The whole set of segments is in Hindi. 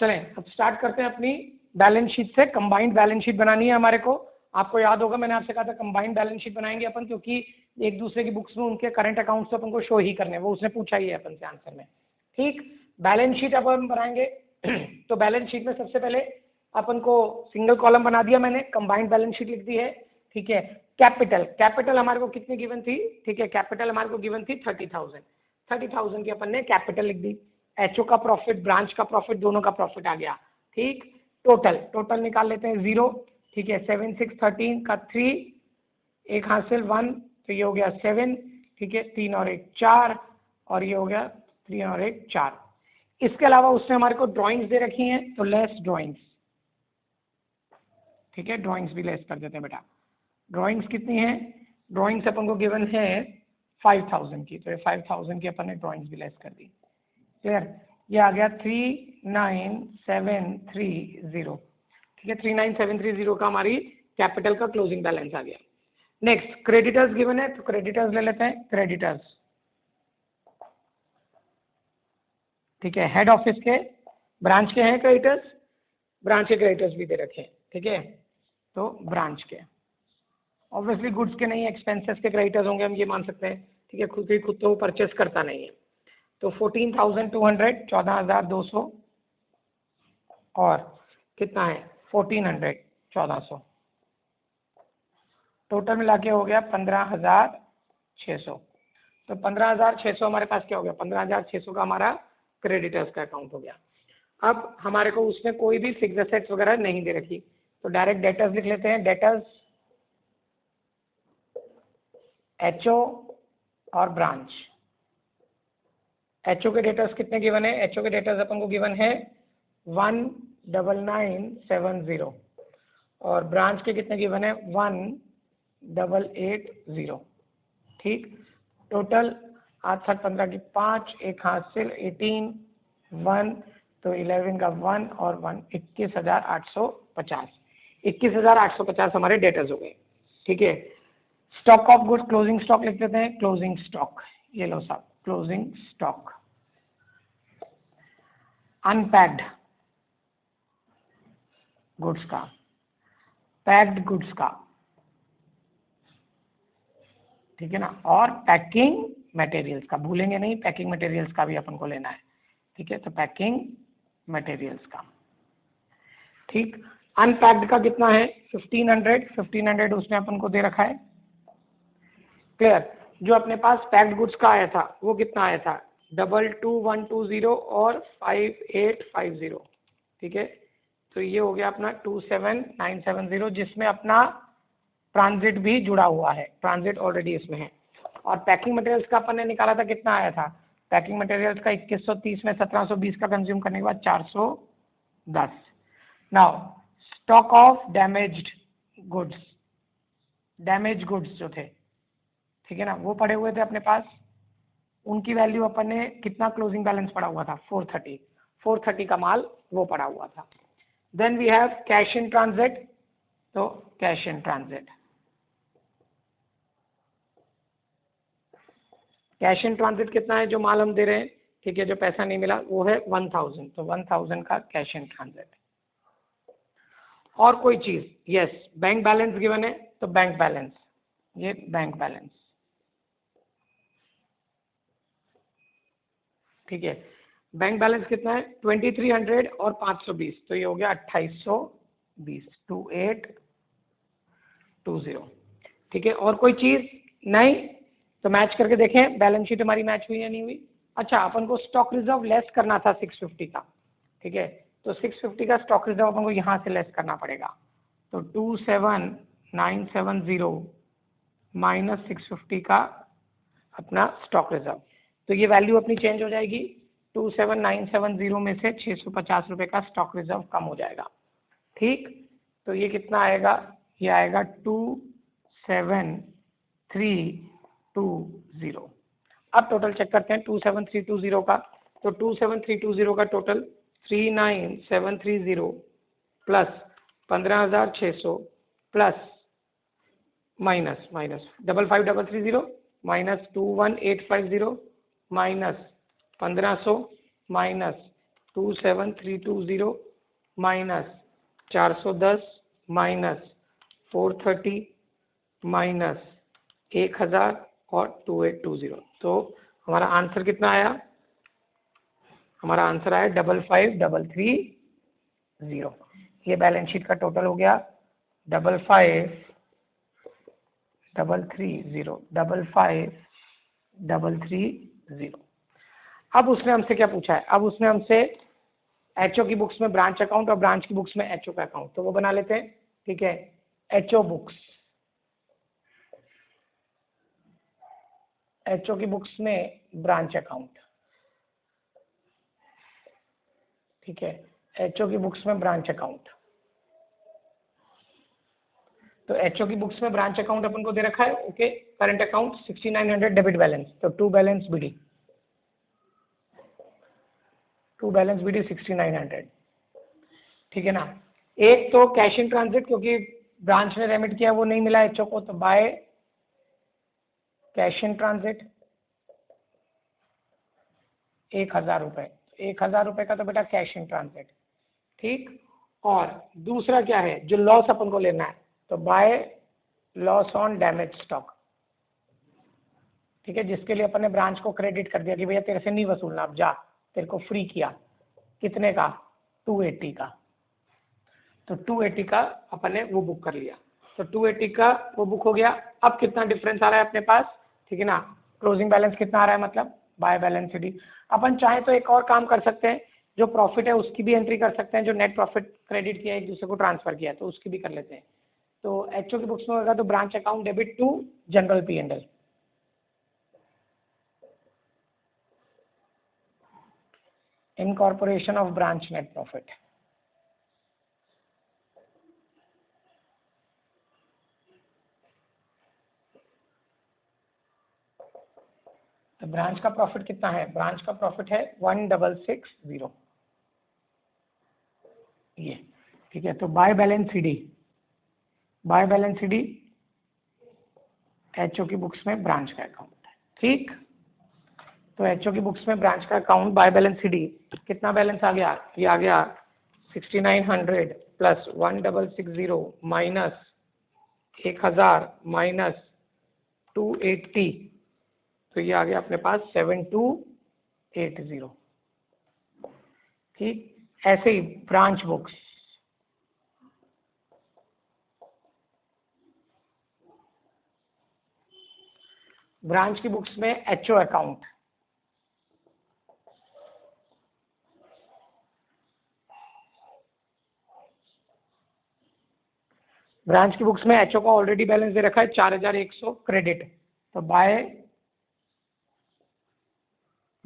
चलें अब स्टार्ट करते हैं अपनी बैलेंस शीट से। कंबाइंड बैलेंस शीट बनानी है हमारे को। आपको याद होगा मैंने आपसे कहा था कंबाइंड बैलेंस शीट बनाएंगे अपन, क्योंकि एक दूसरे की बुक्स में उनके करंट अकाउंट्स तो अपन को शो ही करने, वो उसने पूछा ही है अपन से आंसर में। ठीक, बैलेंस शीट अपन बनाएंगे। तो बैलेंस शीट में सबसे पहले अपन को सिंगल कॉलम बना दिया मैंने, कंबाइंड बैलेंस शीट लिख दी है। ठीक है, कैपिटल हमारे को कितनी गिवन थी? ठीक है, कैपिटल हमारे को गिवन थी 30,000 की अपन ने कैपिटल लिख दी। एचओ का प्रॉफिट, ब्रांच का प्रॉफिट, दोनों का प्रॉफिट आ गया। ठीक, टोटल निकाल लेते हैं 0। ठीक है, 7 6 13 का 3, एक हासिल 1, तो ये हो गया 7। ठीक है, 3 और 1 4, और ये हो गया 3 और 1 4। इसके अलावा उसने हमारे को ड्राइंग्स दे रखी हैं, तो लेस ड्राइंग्स। ठीक है, ड्राइंग्स भी लेस कर देते हैं बेटा। ड्राइंग्स कितनी है? ड्राइंग्स अपन को गिवन है 5,000 की, तो ये 5,000 की अपन ने ड्राइंग्स भी लेस कर दी। क्लियर? ये आ गया 39,730। ठीक है, 39,730 का हमारी कैपिटल का क्लोजिंग बैलेंस आ गया। नेक्स्ट क्रेडिटर्स गिवन है, तो क्रेडिटर्स ले लेते हैं। क्रेडिटर्स, ठीक है, हेड ऑफिस के, ब्रांच के हैं क्रेडिटर्स, ब्रांच के क्रेडिटर्स भी दे रखे हैं। ठीक है, तो ब्रांच के, ऑब्वियसली गुड्स के नहीं, एक्सपेंसेस के क्रेडिटर्स होंगे, हम ये मान सकते हैं। ठीक है, खुद तो परचेस करता नहीं है। तो 14,200, 14,200, और कितना है 1,400, 1,400, टोटल मिला के हो गया 15,600। तो 15,600 हमारे पास क्या हो गया? 15,600 का हमारा क्रेडिटर्स का अकाउंट हो गया। अब हमारे को उसमें कोई भी फिक्स्ड एसेट्स वगैरह नहीं दे रखी, तो डायरेक्ट डेटर्स लिख लेते हैं। डेटर्स, एचओ और ब्रांच। एचओ के डेटर्स कितने गिवन है? एचओ के डेटर्स अपन को गिवन है 19970, और ब्रांच के कितने गिवन है? 1,880। ठीक, टोटल 8 7 15 की 5, एक हासिल 18, 1, तो 11 का 1 और 1, 21,850। 21,850 हमारे डेटर्स हो गए। ठीक है, stock of goods, closing stock लिख देते हैं। क्लोजिंग स्टॉक, ये लो साहब, क्लोजिंग स्टॉक। अनपैक्ड गुड्स का, पैक्ड गुड्स का, ठीक है ना, और पैकिंग मटेरियल्स का, भूलेंगे नहीं, पैकिंग मटेरियल्स का भी अपन को लेना है। ठीक है, तो पैकिंग मटेरियल्स का। ठीक, अनपैक्ड का कितना है? 1,500 उसने अपन को दे रखा है। क्लियर? जो अपने पास पैक्ड गुड्स का आया था वो कितना आया था? 22,120 और 5,850। ठीक है, तो ये हो गया अपना 27,970, जिसमें अपना ट्रांजिट भी जुड़ा हुआ है, ट्रांजिट ऑलरेडी इसमें है। और पैकिंग मटेरियल्स का अपन ने निकाला था, कितना आया था? पैकिंग मटेरियल्स का 2130 में 1720 का कंज्यूम करने के बाद 410। Now stock of damaged goods, damage goods जो थे, ठीक है ना, वो पड़े हुए थे अपने पास, उनकी वैल्यू अपन ने कितना क्लोजिंग बैलेंस पड़ा हुआ था? 430 का माल वो पड़ा हुआ था। Then we have cash in transit, तो cash in transit, cash in transit कितना है? जो माल हम दे रहे हैं, ठीक है, जो पैसा नहीं मिला वो है 1,000, तो 1,000 का कैश इन ट्रांजिट। और कोई चीज? यस, बैंक बैलेंस गिवन है, तो बैंक बैलेंस, ये बैंक बैलेंस। ठीक है, बैंक बैलेंस कितना है? 2,300 और 520, तो ये हो गया 2,820, 2,820। ठीक है, और कोई चीज नहीं? तो मैच करके देखें बैलेंस शीट हमारी मैच हुई या नहीं हुई। अच्छा, अपन को स्टॉक रिजर्व लेस करना था 650 का। ठीक है, तो 650 का स्टॉक रिजर्व अपन को यहाँ से लेस करना पड़ेगा, तो 27,970 माइनस 650 का अपना स्टॉक रिजर्व, तो ये वैल्यू अपनी चेंज हो जाएगी। 27,970 में से 650 रुपये का स्टॉक रिजर्व कम हो जाएगा। ठीक, तो ये कितना आएगा? ये आएगा 27,320। अब टोटल चेक करते हैं 27,320 का, तो 27,320 का total 39,730 plus 15,600 plus minus 55,330 minus 21,850 minus 1,500 minus 27,320 minus 410 minus 430 minus 1000 और 2820। तो हमारा आंसर कितना आया? हमारा आंसर आया 55,533,0। ये बैलेंस शीट का टोटल हो गया 55,330। अब उसने हमसे क्या पूछा है? अब उसने हमसे एचओ की बुक्स में ब्रांच अकाउंट और ब्रांच की बुक्स में एचओ का अकाउंट, तो वो बना लेते हैं। ठीक है, एचओ बुक्स, एचओ की बुक्स में ब्रांच अकाउंट। ठीक है, एचओ की बुक्स में ब्रांच अकाउंट। तो एचओ की बुक्स में ब्रांच अकाउंट अपन को दे रखा है। Okay, current account 6900 debit balance, तो to balance BD, to balance BD 6900। ठीक है ना। एक तो कैश इन ट्रांजिट, क्योंकि ब्रांच ने रेमिट किया वो नहीं मिला एचओ को, तो बाय कैश इन ट्रांजिट 1000 रुपए, 1000 रुपए का तो बेटा कैश इन ट्रांजिट। ठीक, और दूसरा क्या है जो लॉस अपन को लेना है, तो by loss on damage stock. ठीक है, जिसके लिए अपन ने ब्रांच को क्रेडिट कर दिया कि भैया तेरे से नहीं वसूलना, अब जा, तेरे को फ्री किया। कितने का? 280 का। तो 280 का अपन ने वो बुक कर लिया, तो 280 का वो बुक हो गया। अब कितना डिफरेंस आ रहा है अपने पास? ठीक है ना, क्लोजिंग बैलेंस कितना आ रहा है, मतलब बाय बैलेंस शीट। अपन चाहे तो एक और काम कर सकते हैं, जो प्रॉफिट है उसकी भी एंट्री कर सकते हैं, जो नेट प्रॉफिट क्रेडिट किया है एक दूसरे को ट्रांसफर किया तो उसकी भी कर लेते हैं। तो एचओ की बुक्स में होगा तो branch account debit to general P&L, incorporation of branch net profit। तो ब्रांच का प्रॉफिट कितना है? ब्रांच का प्रॉफिट है 1660 ये। ठीक है, तो by balance CD, by balance CD HO की बुक्स में ब्रांच का अकाउंट है। ठीक, तो एचओ की बुक्स में ब्रांच का अकाउंट बाय बैलेंस सीडी कितना बैलेंस आ गया? ये आ गया 6900 प्लस 1660 माइनस 1000 माइनस 280, तो ये आ गया अपने पास 7280। ठीक, ऐसे ही ब्रांच बुक्स, ब्रांच की बुक्स में एचओ अकाउंट, ब्रांच की बुक्स में एचओ का ऑलरेडी बैलेंस दे रखा है 4100 क्रेडिट, तो बाय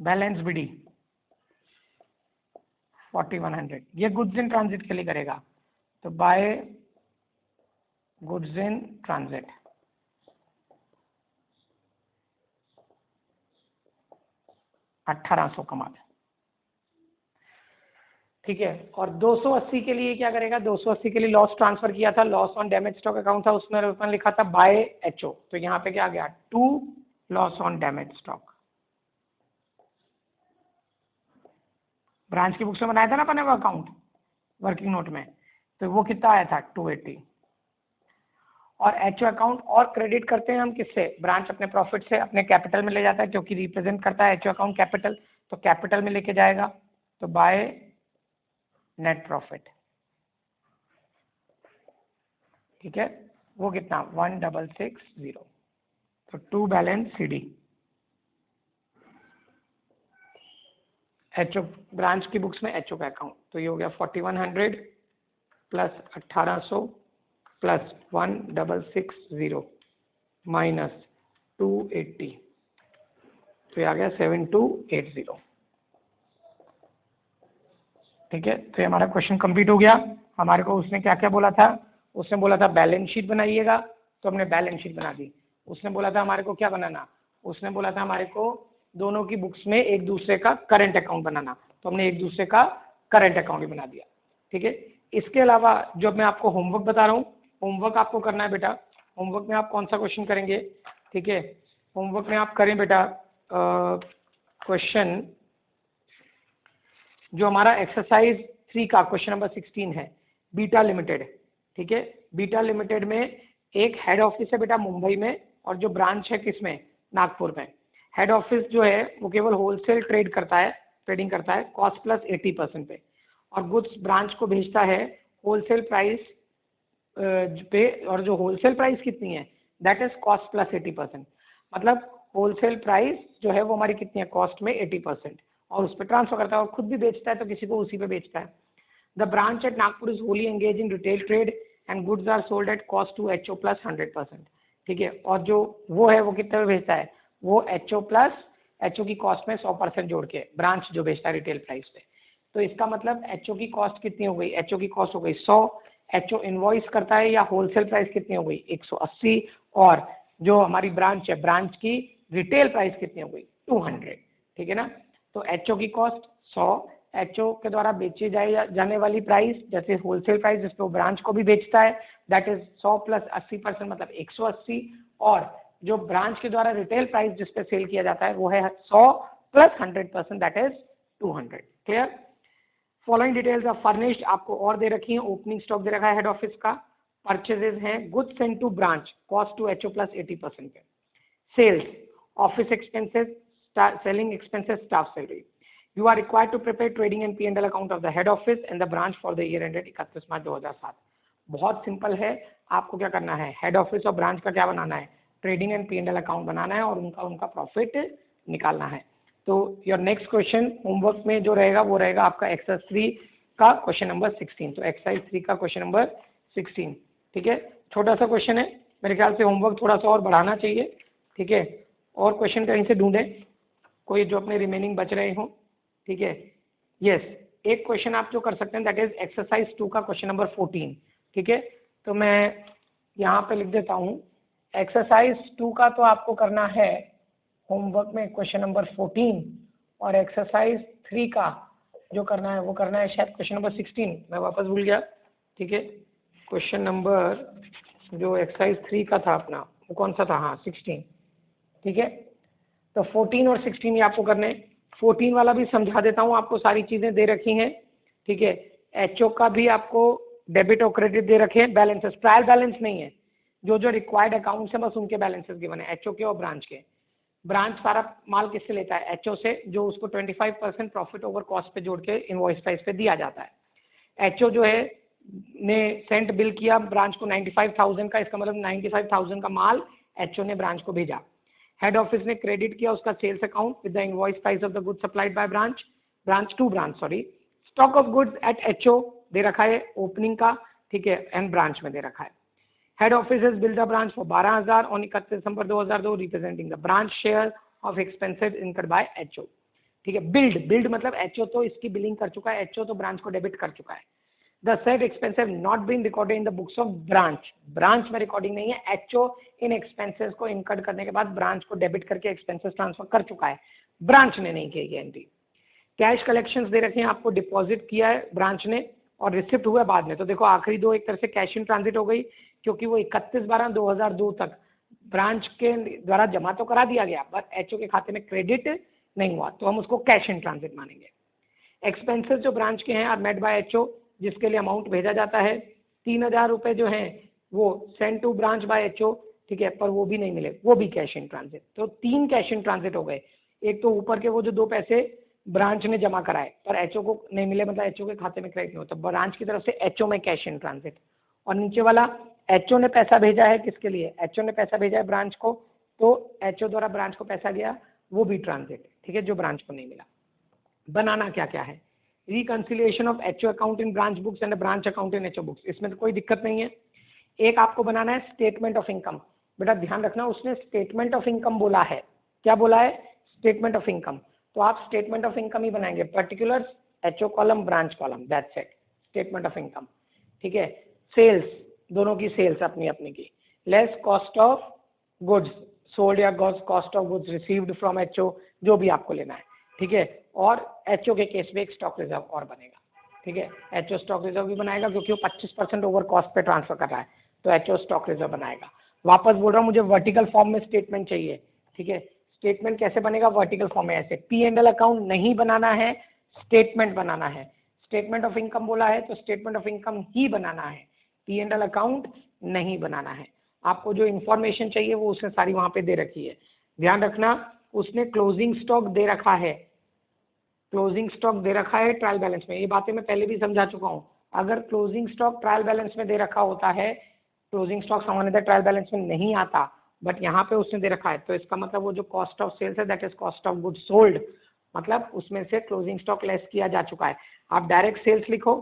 बैलेंस बीडी 4100, ये गुड्स इन ट्रांजिट के लिए करेगा, तो बाय गुड्स इन ट्रांजिट 1800 कमा। ठीक है, और 280 के लिए क्या करेगा? 280 के लिए लॉस ट्रांसफर किया था, loss on damage stock account था, उसमें अपन लिखा था बाय एचओ, तो यहाँ पे क्या आ गया? To loss on damage stock. Branch की बुक्स में बनाया था ना अपने को अकाउंट वर्किंग नोट में, तो वो कितना आया था? 280। और एचओ अकाउंट और क्रेडिट करते हैं हम किससे? ब्रांच अपने प्रॉफिट से अपने कैपिटल में ले जाता है, क्योंकि रिप्रेजेंट करता है एचओ अकाउंट कैपिटल, तो कैपिटल में लेके जाएगा, तो बाय नेट प्रॉफिट। ठीक है, वो कितना? 1660, तो to balance CD HO, branch की बुक्स में एचओ का अकाउंट, तो ये हो गया 4100 प्लस 1800 प्लस 1660 माइनस 280, तो ये आ गया 7280। ठीक है, तो ये हमारा क्वेश्चन कंप्लीट हो गया। हमारे को उसने क्या क्या बोला था? उसने बोला था बैलेंस शीट बनाइएगा, तो हमने बैलेंस शीट बना दी। उसने बोला था हमारे को क्या बनाना? उसने बोला था हमारे को दोनों की बुक्स में एक दूसरे का करंट अकाउंट बनाना, तो हमने एक दूसरे का करंट अकाउंट ही बना दिया। ठीक है, इसके अलावा जो मैं आपको होमवर्क बता रहा हूँ, होमवर्क आपको करना है बेटा। होमवर्क में आप कौन सा क्वेश्चन करेंगे? ठीक है, होमवर्क में आप करें बेटा क्वेश्चन जो हमारा एक्सरसाइज 3 का क्वेश्चन नंबर 16 है, बीटा लिमिटेड, ठीक है। बीटा लिमिटेड में एक हेड ऑफिस है बेटा मुंबई में, और जो ब्रांच है किसमें, नागपुर में। हेड ऑफिस जो है वो केवल होलसेल ट्रेडिंग करता है कॉस्ट प्लस 80% पे, और गुड्स ब्रांच को भेजता है होलसेल प्राइस पे, और जो होलसेल प्राइस कितनी है, दैट इज कॉस्ट प्लस 80%। मतलब होलसेल प्राइस जो है वो हमारी कितनी है, कॉस्ट में 80%, और उस पर ट्रांसफर करता है, और खुद भी बेचता है तो किसी को उसी पे बेचता है। The branch at Nagpur is wholly engaged in retail trade and goods are sold at cost to HO plus 100%, ठीक है। और जो वो है वो कितने में भेजता है, वो एचओ की कॉस्ट में 100% जोड़ के, ब्रांच जो बेचता है रिटेल प्राइस पे। तो इसका मतलब एचओ की कॉस्ट कितनी हो गई, एचओ की कॉस्ट हो गई 100, एचओ इनवॉइस करता है या होलसेल प्राइस कितनी हो गई 180, और जो हमारी ब्रांच है, ब्रांच की रिटेल प्राइस कितनी हो गई 200, ठीक है ना। तो एचओ की कॉस्ट 100, एचओ के द्वारा बेची जाने वाली प्राइस जैसे होलसेल प्राइस जिस पर ब्रांच को भी बेचता है, दैट इज 100 प्लस 80% मतलब 180, और जो ब्रांच के द्वारा रिटेल प्राइस जिस पे सेल किया जाता है वो है 100 plus 100%, that is 200। Clear. Following details are furnished, आपको और दे रखी है, ओपनिंग स्टॉक दे रखा है हेड ऑफिस का, परचेजेस हैं goods sent to branch cost to HO plus 80% पे, sales office expenses, selling expenses, staff salary. You are required to prepare trading and P&L account of the head office and the branch for the year ended 31 मार्च 2007। बहुत सिंपल है, आपको क्या करना है, हेड ऑफिस और ब्रांच का क्या बनाना है, ट्रेडिंग एंड P&L अकाउंट बनाना है, और उनका प्रॉफिट निकालना है। तो योर नेक्स्ट क्वेश्चन होमवर्क में जो रहेगा वो रहेगा आपका एक्सरसाइज 3 का क्वेश्चन नंबर 16। तो एक्सरसाइज 3 का क्वेश्चन नंबर 16, ठीक है। छोटा सा क्वेश्चन है, मेरे ख्याल से होमवर्क थोड़ा सा और बढ़ाना चाहिए, ठीक है। और क्वेश्चन कहीं से ढूंढें कोई जो अपने रिमेनिंग बच रहे हों, ठीक है। यस, एक क्वेश्चन आप जो कर सकते हैं दैट इज एक्सरसाइज 2 का क्वेश्चन नंबर 14, ठीक है। तो मैं यहाँ पे लिख देता हूँ, एक्सरसाइज 2 का तो आपको करना है होमवर्क में क्वेश्चन नंबर 14, और एक्सरसाइज 3 का जो करना है वो करना है शायद क्वेश्चन नंबर 16, मैं वापस भूल गया, ठीक है। क्वेश्चन नंबर जो एक्सरसाइज 3 का था अपना वो कौन सा था, हाँ 16, ठीक है। तो 14 और 16 ये आपको करने, 14 वाला भी समझा देता हूँ आपको, सारी चीज़ें दे रखी हैं, ठीक है। एचओ का भी आपको डेबिट और क्रेडिट दे रखे हैं, बैलेंसेस ट्रायल बैलेंस नहीं है, जो जो रिक्वायर्ड अकाउंट्स हैं बस उनके बैलेंसेस गिवन है, एचओ के और ब्रांच के। ब्रांच सारा माल किससे लेता है, एचओ से, जो उसको 25% प्रॉफिट ओवर कॉस्ट पे जोड़ के इनवॉइस प्राइस पे दिया जाता है। एचओ जो है ने सेंट बिल किया ब्रांच को 95,000 का, इसका मतलब 95,000 का माल एचओ ने ब्रांच को भेजा। हेड ऑफिस ने क्रेडिट किया उसका sales account with the invoice price of the goods supplied by branch to branch, sorry. Stock of goods at HO दे रखा है ओपनिंग का, ठीक है, एंड ब्रांच में दे रखा है। Head office has build the branch for 12,000 on 31 December 2002 representing the branch share of expenses incurred by HO, ठीक है। बिल्ड मतलब एचओ तो इसकी बिलिंग कर चुका है, एचओ तो ब्रांच को डेबिट कर चुका है। The said expense have not been recorded in the books of branch में रिकॉर्डिंग नहीं है, एचओ इन एक्सपेंसेस को इनकर्ड करने के बाद ब्रांच को डेबिट करके एक्सपेंसेस ट्रांसफर कर चुका है, ब्रांच ने नहीं की है एंट्री। कैश कलेक्शंस दे रखे हैं आपको, डिपॉजिट किया है ब्रांच ने और रिसिप्ट हुआ बाद में। तो देखो आखिरी दो एक तरह से कैश इन ट्रांजिट हो गई, क्योंकि वो 31/12/2002 तक ब्रांच के द्वारा जमा तो करा दिया गया बट एचओ के खाते में क्रेडिट नहीं हुआ, तो हम उसको कैश इन ट्रांजिट मानेंगे। एक्सपेंसेस जो ब्रांच के हैं आर मेड बाय एचओ, जिसके लिए अमाउंट भेजा जाता है। 3,000 रुपये जो हैं वो send to branch by HO, ठीक है, पर वो भी नहीं मिले, वो भी कैश इन ट्रांजिट। तो 3 कैश इन ट्रांजिट हो गए, एक तो ऊपर के वो जो 2 पैसे ब्रांच ने जमा कराए पर एचओ को नहीं मिले, मतलब एचओ के खाते में क्रेडिट नहीं होता, ब्रांच की तरफ से एचओ में कैश इन ट्रांजिट। और नीचे वाला एचओ ने पैसा भेजा है किसके लिए, एचओ ने पैसा भेजा है ब्रांच को, तो एचओ द्वारा ब्रांच को पैसा गया, वो भी ट्रांजिट, ठीक है, जो ब्रांच को नहीं मिला। बनाना क्या क्या है, reconciliation of HO account in branch books and branch account in HO books, इसमें तो कोई दिक्कत नहीं है। एक आपको बनाना है स्टेटमेंट ऑफ इनकम, बेटा ध्यान रखना उसने स्टेटमेंट ऑफ इनकम बोला है, क्या बोला है, स्टेटमेंट ऑफ इनकम, तो आप स्टेटमेंट ऑफ इनकम ही बनाएंगे, particulars HO column branch column, that's it, statement of income, ठीक है। सेल्स, दोनों की सेल्स अपनी अपनी की, less cost of goods sold या cost of goods received from HO, जो भी आपको लेना है, ठीक है। और एचओ के केस में एक स्टॉक रिजर्व और बनेगा, ठीक है, एचओ स्टॉक रिजर्व भी बनाएगा क्योंकि वो 25% ओवर कॉस्ट पे ट्रांसफर कर रहा है, तो एचओ स्टॉक रिजर्व बनाएगा। वापस बोल रहा हूँ मुझे वर्टिकल फॉर्म में स्टेटमेंट चाहिए, ठीक है। स्टेटमेंट कैसे बनेगा वर्टिकल फॉर्म में, ऐसे P&L अकाउंट नहीं बनाना है, स्टेटमेंट बनाना है। स्टेटमेंट ऑफ इनकम बोला है तो स्टेटमेंट ऑफ इनकम ही बनाना है, P&L अकाउंट नहीं बनाना है। आपको जो इंफॉर्मेशन चाहिए वो उसने सारी वहां पे दे रखी है। ध्यान रखना, उसने क्लोजिंग स्टॉक दे रखा है, क्लोजिंग स्टॉक दे रखा है ट्रायल बैलेंस में। ये बातें मैं पहले भी समझा चुका हूँ। अगर क्लोजिंग स्टॉक ट्रायल बैलेंस में दे रखा होता है, क्लोजिंग स्टॉक सामान्यतः ट्रायल बैलेंस में नहीं आता, बट यहाँ पे उसने दे रखा है, तो इसका मतलब वो जो कॉस्ट ऑफ सेल्स है that is cost of good sold, मतलब उसमें से क्लोजिंग स्टॉक लेस किया जा चुका है। आप डायरेक्ट सेल्स लिखो,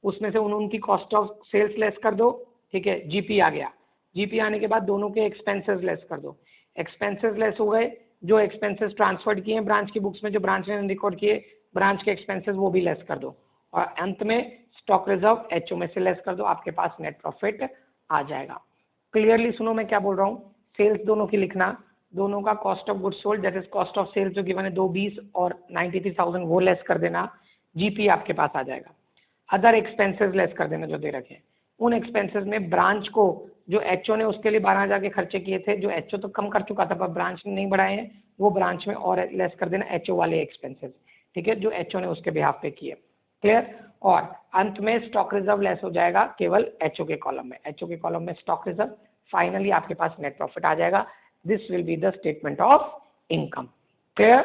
उसमें से उनकी कॉस्ट ऑफ सेल्स लेस कर दो, ठीक है, जीपी आ गया। जीपी आने के बाद दोनों के एक्सपेंसेस लेस कर दो, एक्सपेंसेस लेस हो गए, जो एक्सपेंसेस ट्रांसफर्ड किए हैं ब्रांच की बुक्स में, जो ब्रांच ने रिकॉर्ड किए ब्रांच के एक्सपेंसेस, वो भी लेस कर दो, और अंत में स्टॉक रिजर्व एचओ में से लेस कर दो, आपके पास नेट प्रॉफिट आ जाएगा। क्लियरली सुनो मैं क्या बोल रहा हूँ। सेल्स दोनों की लिखना, दोनों का cost of good sold that is cost of sales जो गिवन है 220 और 93,000 वो लेस कर देना, जीपी आपके पास आ जाएगा। अदर एक्सपेंसेस लेस कर देना जो दे रखे हैं, उन एक्सपेंसेस में ब्रांच को जो एचओ ने उसके लिए 12,000 के खर्चे किए थे, जो एचओ तो कम कर चुका था पर ब्रांच ने नहीं बढ़ाए हैं, वो ब्रांच में और लेस कर देना एचओ वाले एक्सपेंसेस, ठीक है, जो एचओ ने उसके बिहाफ पे किए। क्लियर। और अंत में स्टॉक रिजर्व लेस हो जाएगा केवल एचओ के कॉलम में, एचओ के कॉलम में स्टॉक रिजर्व, फाइनली आपके पास नेट प्रॉफिट आ जाएगा। This will be the statement of income. Clear.